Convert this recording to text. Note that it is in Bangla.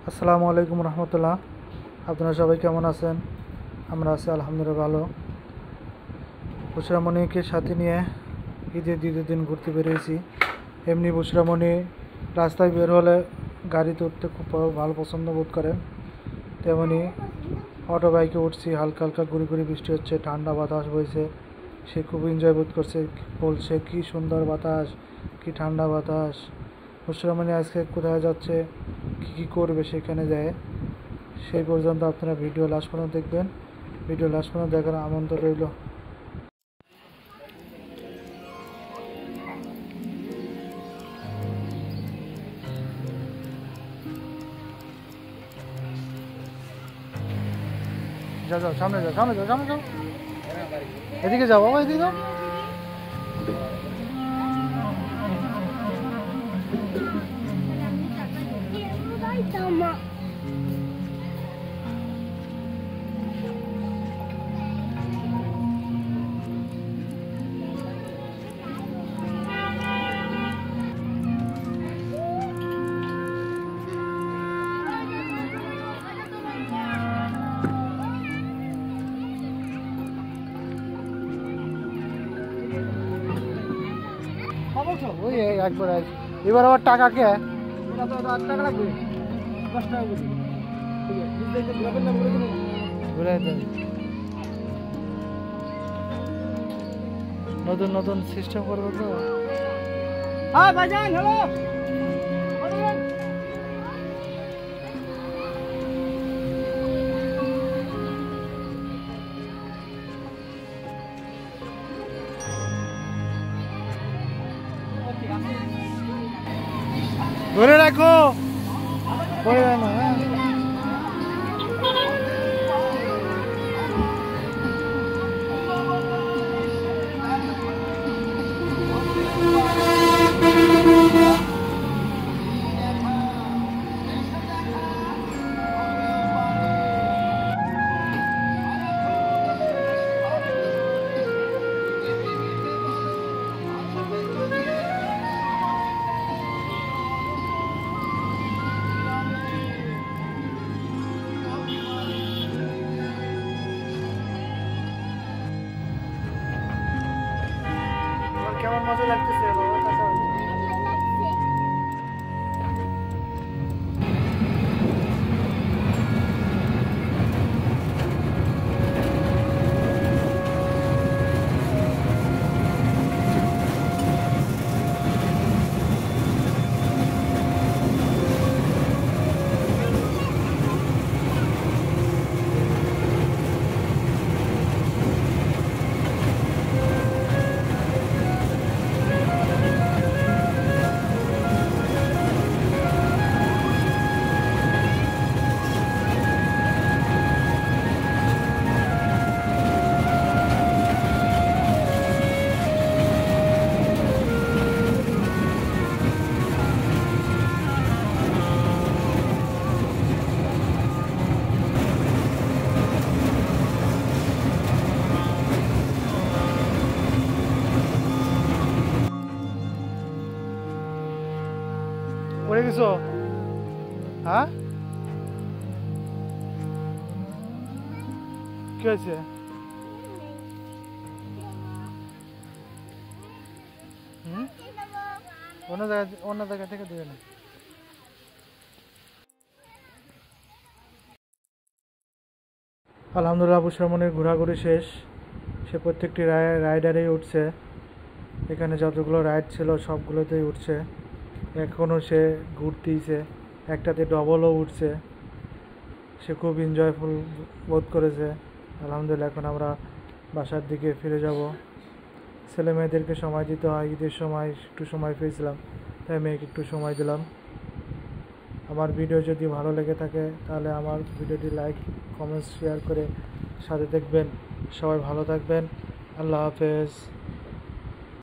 আসসালামু আলাইকুম রহমতুল্লাহ। আপনারা সবাই কেমন আছেন? আমরা আছি আলহামদুলিল্লাহ ভালো। বুশরামণিকে সাথে নিয়ে ঈদের দ্বিতীয় দিন ঘুরতে বেরিয়েছি। এমনি বুশরামণি রাস্তায় বের হলে গাড়িতে উঠতে খুব ভালো পছন্দ বোধ করেন, তেমনি অটো বাইকে উঠছি। হালকা হালকা গুড়ি গুড়ি বৃষ্টি হচ্ছে, ঠান্ডা বাতাস বইছে। সে খুব এনজয় বোধ করছে, বলছে কি সুন্দর বাতাস, কি ঠান্ডা বাতাস। বুশরামণি আজকে কোথায় যাচ্ছে, কী করবে সেখানে যায়, সেই পর্যন্ত আপনারা ভিডিও লাস্ট পর্যন্ত দেখবেন। ভিডিও লাস্ট পর্যন্ত দেখার আমন্ত্রণ রইল। যাও যাও, সামনে যাও, সামনে যাও, সামনে যাও, এদিকে যাও বাবা, এদিকে যাও। ওই একবার এবার আবার টাকা কে টাকা লাগবে, 10 টাকা ঘুরে নতুন নতুন সিস্টেম করবো তো। হ্যাঁ ভাইজান, হ্যালো ধরে রাখো, পড়ে যায় না। কেমন মজা লাগতেছে বাবা কাছে? পড়ে গেছো? হ্যাঁ, কি হয়েছে? অন্য জায়গা থেকে দেবে না। আলহামদুলিল্লাহ বুশরামণির ঘোরাঘুরি শেষ। সে প্রত্যেকটি রাইডারেই উঠছে, এখানে যতগুলো রাইড ছিল সবগুলোতেই উঠছে। এখনও সে ঘুরতেইছে, একটাতে ডবলও উঠছে। সে খুব এনজয়ফুল বোধ করেছে। আলহামদুলিল্লাহ, এখন আমরা বাসার দিকে ফিরে যাব। ছেলে মেয়েদেরকে সময় দিতে হয়, ঈদের সময় একটু সময় পেয়েছিলাম, তাই মেয়েকে একটু সময় দিলাম। আমার ভিডিও যদি ভালো লেগে থাকে তাহলে আমার ভিডিওটি লাইক, কমেন্টস, শেয়ার করে সাথে দেখবেন। সবাই ভালো থাকবেন। আল্লাহ হাফেজ।